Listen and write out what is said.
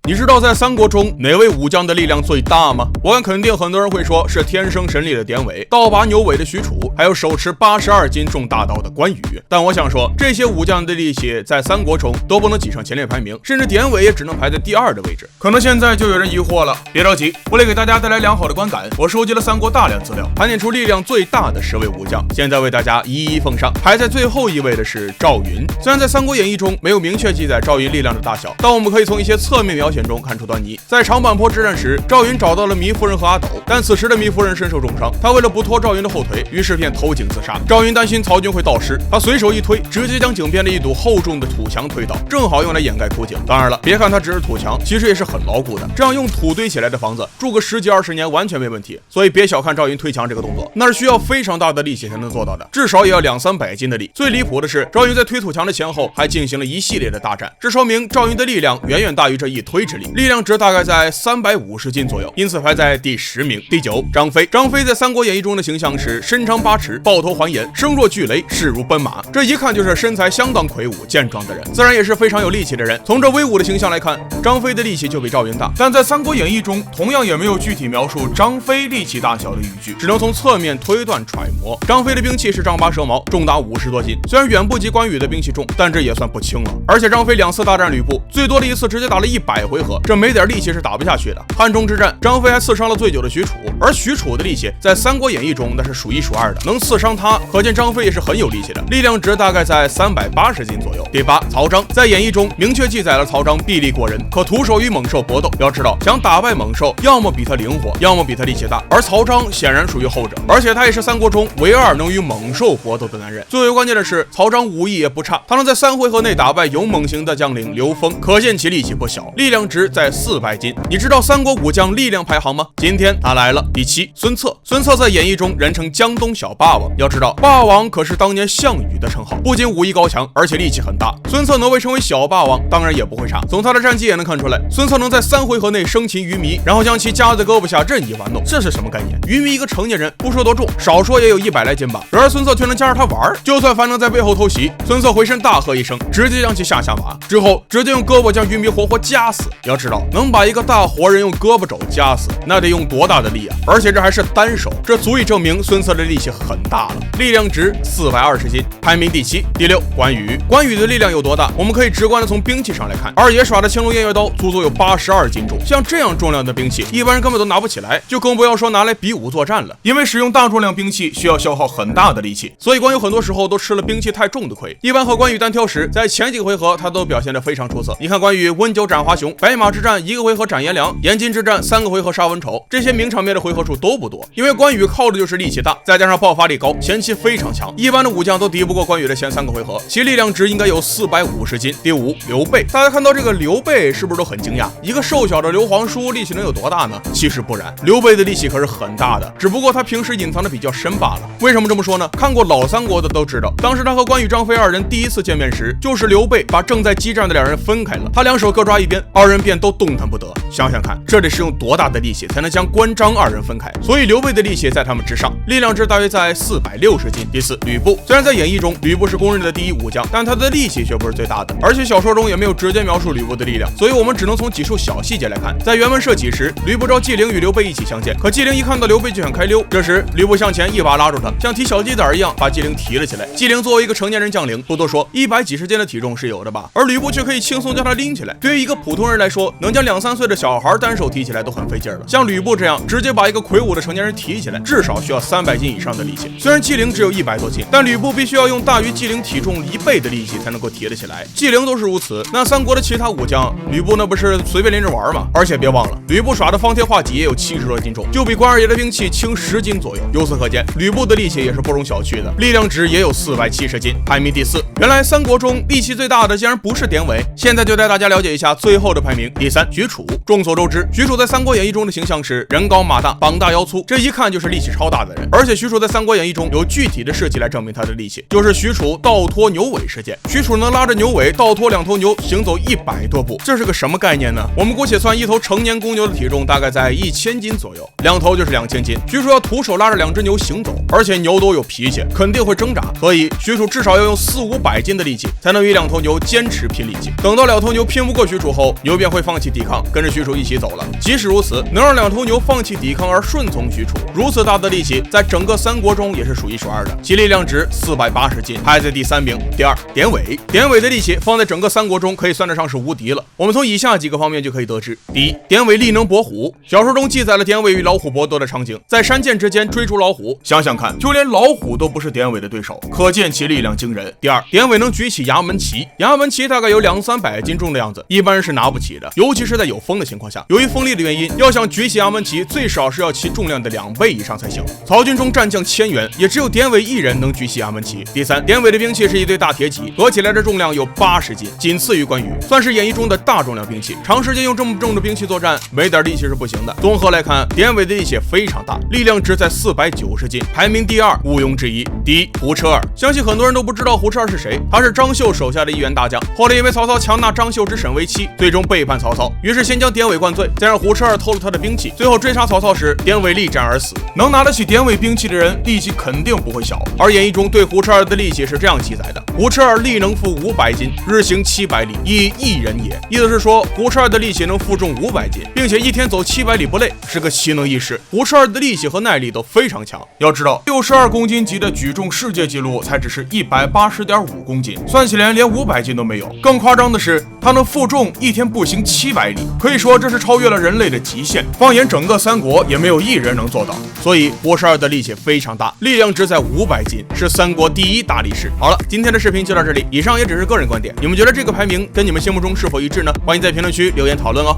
你知道在三国中哪位武将的力量最大吗？我看肯定很多人会说是天生神力的典韦，倒拔牛尾的许褚，还有手持82斤重大刀的关羽。但我想说，这些武将的力气在三国中都不能挤上前列排名，甚至典韦也只能排在第2的位置。可能现在就有人疑惑了，别着急，为了给大家带来良好的观感，我收集了三国大量资料，盘点出力量最大的10位武将，现在为大家一一奉上。排在最后一位的是赵云。虽然在《三国演义》中没有明确记载赵云力量的大小，但我们可以从一些侧面描写中看出端倪。在长坂坡之战时，赵云找到了糜夫人和阿斗，但此时的糜夫人身受重伤，他为了不拖赵云的后腿，于是便投井自杀。赵云担心曹军会盗尸，他随手一推，直接将井边的一堵厚重的土墙推倒，正好用来掩盖枯井。当然了，别看它只是土墙，其实也是很牢固的，这样用土堆起来的房子住个10几20年完全没问题。所以别小看赵云推墙这个动作，那是需要非常大的力气才能做到的，至少也要200-300斤的力。最离谱的是，赵云在推土墙的前后还进行了一系列的大战，这说明赵云的力量远远大于这一推之力，力量值大概在350斤左右，因此排在第10名。第9，张飞。张飞在《三国演义》中的形象是身长8尺，抱头环眼，声若巨雷，势如奔马，这一看就是身材相当魁梧健壮的人，自然也是非常有力气的人。从这威武的形象来看，张飞的力气就比赵云大，但在《三国演义》中同样也没有具体描述张飞力气大小的语句，只能从侧面推断揣摩。张飞的兵器是丈八蛇矛，重达50多斤，虽然远不及关羽的兵器重，但这也算不轻了。而且张飞2次大战吕布，最多的一次直接打了100回合，这没点力气是打不下去的。汉中之战，张飞还刺伤了醉酒的许褚，而许褚的力气在《三国演义》中那是数1数2的，能刺伤他，可见张飞也是很有力气的，力量值大概在380斤左右。第8，曹彰。在演义中明确记载了曹彰臂力过人，可徒手与猛兽搏斗。要知道，想打败猛兽，要么比他灵活，要么比他力气大，而曹彰显然属于后者，而且他也是三国中唯2能与猛兽搏斗的男人。最为关键的是，曹彰武艺也不差，他能在3回合内打败勇猛型的将领刘封，可见其力气不小，力量值在400斤。你知道三国武将力量排行吗？今天他来了。第7，孙策。孙策在演义中人称江东小霸王，要知道霸王可是当年项羽的称号，不仅武艺高强，而且力气很大。孙策能被称为小霸王，当然也不会差。从他的战绩也能看出来，孙策能在3回合内生擒于糜，然后将其夹在胳膊下任意玩弄，这是什么概念？于糜一个成年人，不说多重，少说也有100来斤吧，然而孙策却能夹着他玩，就算樊能在背后偷袭，孙策回身大喝一声，直接将其下马，之后直接用胳膊将于糜活活夹死。要知道，能把一个大活人用胳膊肘夹死，那得用多大的力啊！而且这还是单手，这足以证明孙策的力气很大了，力量值420斤。排名第7。第6，关羽。关羽的力量有多大？我们可以直观的从兵器上来看，二爷耍的青龙偃月刀足足有82斤重，像这样重量的兵器，一般人根本都拿不起来，就更不要说拿来比武作战了。因为使用大重量兵器需要消耗很大的力气，所以关羽很多时候都吃了兵器太重的亏。一般和关羽单挑时，在前几个回合他都表现得非常出色。你看关羽温酒斩华雄，白马之战1个回合斩颜良，延津之战3个回合杀文丑，这些名场面的回合数都不多，因为关羽靠的就是力气大，再加上爆发力高，前期非常强，一般的武将都敌不过关羽的前3个回合，其力量值应该有450斤。第5，刘备。大家看到这个刘备是不是都很惊讶？一个瘦小的刘皇叔力气能有多大呢？其实不然，刘备的力气可是很大的，只不过他平时隐藏的比较深罢了。为什么这么说呢？看过老三国的都知道，当时他和关羽、张飞2人第一次见面时，就是刘备把正在激战的2人分开了，他2手各抓一边，2人便都动弹不得。想想看，这得是用多大的力气才能将关张2人分开？所以刘备的力气在他们之上，力量值大约在460斤。第4，吕布。虽然在演义中吕布是公认的第1武将，但他的力气却不是最大的，而且小说中也没有直接描述吕布的力量，所以我们只能从几处小细节来看。在辕门射戟时，吕布召纪灵与刘备一起相见，可纪灵一看到刘备就想开溜，这时吕布向前一把拉住他，像提小鸡仔一样把纪灵提了起来。纪灵作为一个成年人将领，不多说100几十斤的体重是有的吧，而吕布却可以轻松将他拎起来。对于一个普通人来说，能将2、3岁的小孩单手提起来都很费劲了，像吕布这样直接把一个魁梧的成年人提起来，至少需要300斤以上的力气。虽然纪灵只有100多斤，但吕布必须要用大于纪灵体重1倍的力气才能够提得起来。纪灵都是如此，那三国的其他武将，吕布那不是随便拎着玩吗？而且别忘了，吕布耍的方天画戟也有70多斤重，就比关二爷的兵器轻10斤左右。由此可见，吕布的力气也是不容小觑的，力量值也有470斤。排名第4。原来三国中力气最大的竟然不是典韦，现在就带大家了解一下最后的排名。第3，许褚。众所周知，许褚在《三国演义》中的形象是人高马大、膀大腰粗，这一看就是力气超大的人。而且许褚在《三国演义》中有具体的事迹来证明他的力气，就是许褚倒拖牛尾事件。许褚能拉着牛尾倒拖2头牛行走100多步，这是个什么概念呢？我们姑且算一头成年公牛的体重大概在1000斤左右，2头就是2000斤。许褚要徒手拉着2只牛行走，而且牛都有脾气，肯定会挣扎，所以许褚至少要用400-500斤的力气才能与2头牛坚持拼力气。等到2头牛拼不过许褚后，牛便会放弃抵抗，跟着许褚一起走了。即使如此，能让2头牛放弃抵抗而顺从许褚，如此大的力气，在整个三国中也是数一数二的，其力量值480斤，排在第3名。第二，典韦。典韦的力气放在整个三国中可以算得上是无敌了。我们从以下几个方面就可以得知：第一，典韦力能搏虎。小说中记载了典韦与老虎搏斗的场景，在山涧之间追逐老虎，想想看，就连老虎都不是典韦的对手，可见其力量惊人。第二，典韦能举起衙门旗，衙门旗大概有200-300斤重的样子，一般人是拿不起的，尤其是在有风的情况下。由于风力的原因，要想举起衙门旗，最少是要其重量的2倍以上才行。曹军中战将1000员，也只有典韦一人能举起衙门旗。第三，典韦的兵器是一对大铁戟，合起来的重量有80斤，仅次于关羽，算是演义中的大重量兵器。长时间用这么重的兵器作战，没点力气是不行的。综合来看，典韦的力气非常大，力量值在490斤，排名第2，毋庸置疑。第一，胡彻儿。相信很多人都不知道胡彻儿是谁，他是张绣手下的一员大将，后来因为曹操强纳张绣之沈为妻，最终背叛曹操，于是先将典韦灌醉，再让胡彻儿偷了他的兵器，最后追杀曹操时，典韦力战而死。能拿得起典韦兵器的人，力气肯定不会小。而演义中对胡彻儿的力气是这样记载的：胡彻儿力能负500斤，日行700里，亦一人也。意思是说，胡彻儿的力气能负重500斤，并且一天走700里不累，是个奇能异士。胡彻儿的力气和耐力都非常强。要知道，62公斤级的举重世界纪录才只是180.5公斤，算起来连500斤都没有。更夸张的是，他能负重一天步行700里，可以说这是超越了人类的极限。放眼整个三国，也没有一人能做到。所以胡彻儿的力气非常大，力量值在500斤，是三国第1大力士。好了，今天的视频就到这里，以上也只是个人观点，你们觉得这个排名跟你们心目中是否一致呢？欢迎在评论区留言讨论哦。